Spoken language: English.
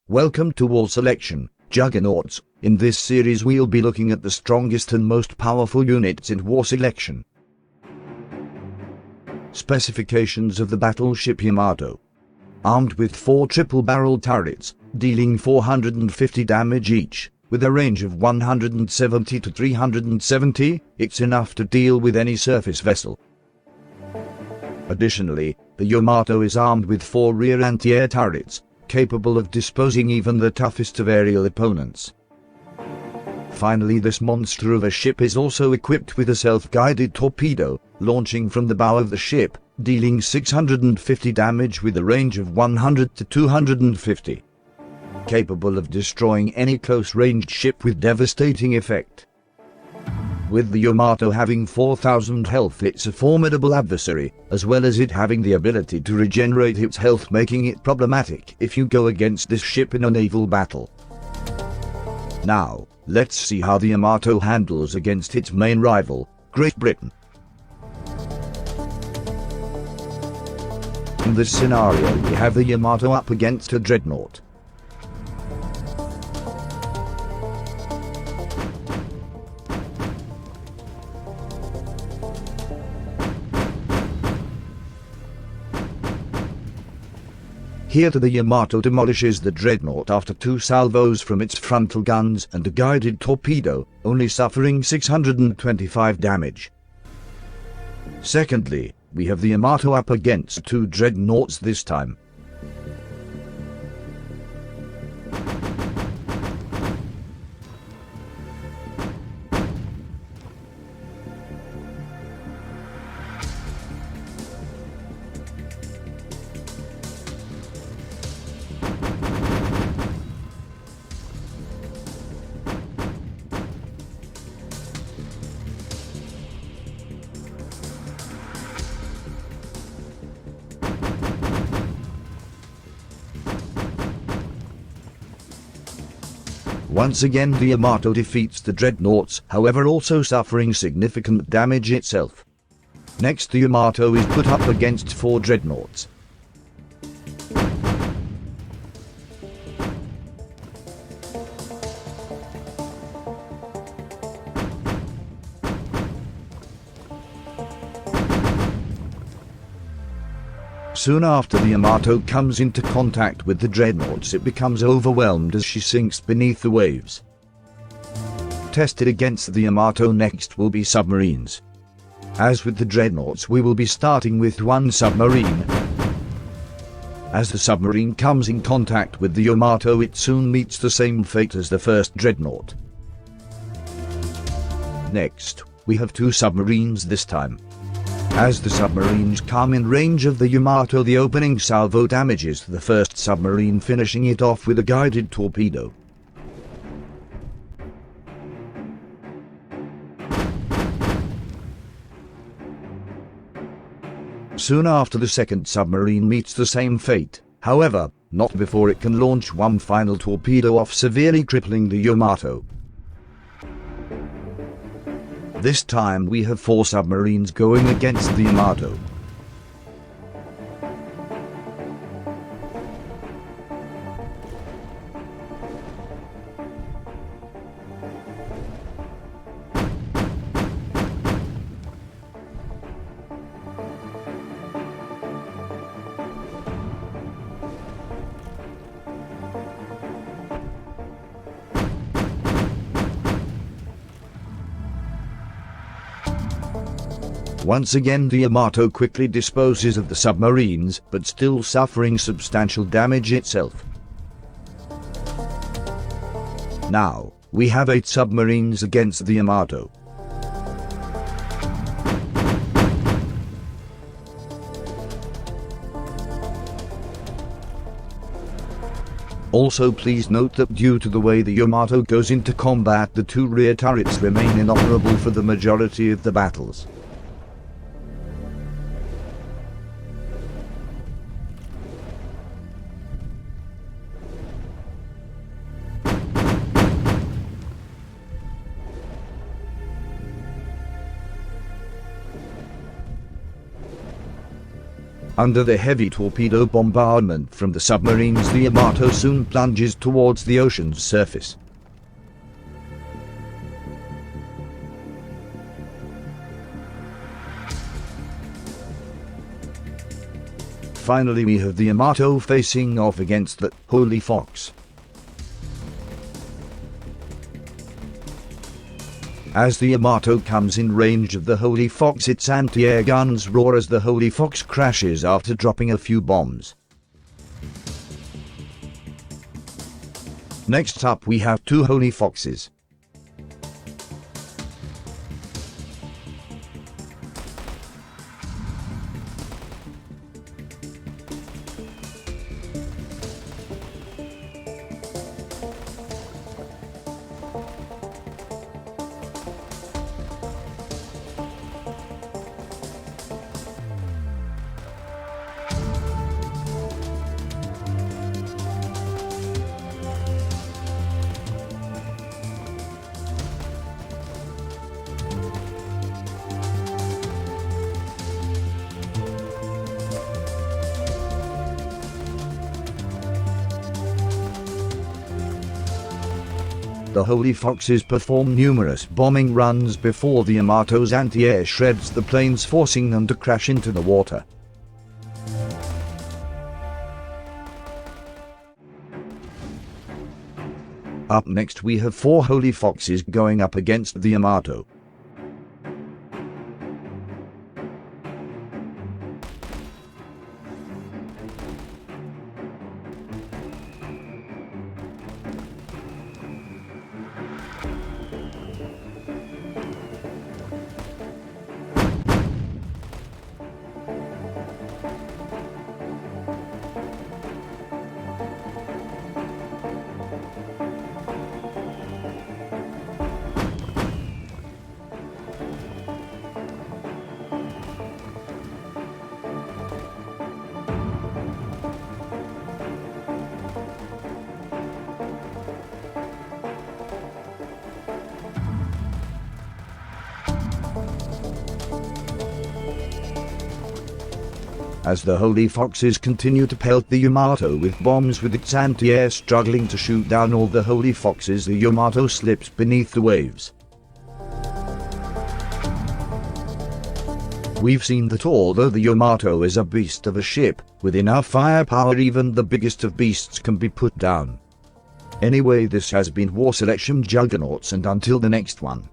Welcome to War Selection, Juggernauts. In this series we'll be looking at the strongest and most powerful units in War Selection. Specifications of the battleship Yamato. Armed with 4 triple-barrel turrets, dealing 450 damage each, with a range of 170 to 370, it's enough to deal with any surface vessel. Additionally, the Yamato is armed with 4 rear anti-air turrets, capable of disposing even the toughest of aerial opponents. Finally, this monster of a ship is also equipped with a self-guided torpedo, launching from the bow of the ship, dealing 650 damage with a range of 100 to 250. Capable of destroying any close-ranged ship with devastating effect. With the Yamato having 4,000 health, it's a formidable adversary, as well as it having the ability to regenerate its health, making it problematic if you go against this ship in a naval battle. Now, let's see how the Yamato handles against its main rival, Great Britain. In this scenario we have the Yamato up against a dreadnought. Here the Yamato demolishes the dreadnought after 2 salvos from its frontal guns and a guided torpedo, only suffering 625 damage. Secondly, we have the Yamato up against 2 dreadnoughts this time. Once again the Yamato defeats the dreadnoughts, however also suffering significant damage itself. Next the Yamato is put up against 4 dreadnoughts. Soon after the Yamato comes into contact with the dreadnoughts, it becomes overwhelmed as she sinks beneath the waves. Tested against the Yamato next will be submarines. As with the dreadnoughts, we will be starting with 1 submarine. As the submarine comes in contact with the Yamato, it soon meets the same fate as the first dreadnought. Next, we have 2 submarines this time. As the submarines come in range of the Yamato, the opening salvo damages the first submarine, finishing it off with a guided torpedo. Soon after, the second submarine meets the same fate, however, not before it can launch one final torpedo off, severely crippling the Yamato. This time we have 4 submarines going against the Yamato. Once again the Yamato quickly disposes of the submarines, but still suffering substantial damage itself. Now, we have 8 submarines against the Yamato. Also please note that due to the way the Yamato goes into combat, the 2 rear turrets remain inoperable for the majority of the battles. Under the heavy torpedo bombardment from the submarines, the Yamato soon plunges towards the ocean's surface. Finally, we have the Yamato facing off against the Holy Fox. As the Yamato comes in range of the Holy Fox, its anti-air guns roar as the Holy Fox crashes after dropping a few bombs. Next up we have two Holy Foxes. The Holy Foxes perform numerous bombing runs before the Yamato's anti-air shreds the planes, forcing them to crash into the water. Up next we have four Holy Foxes going up against the Yamato. As the Holy Foxes continue to pelt the Yamato with bombs, with its anti-air struggling to shoot down all the Holy Foxes, the Yamato slips beneath the waves. We've seen that although the Yamato is a beast of a ship, with enough firepower even the biggest of beasts can be put down. Anyway, this has been War Selection Juggernauts, and until the next one.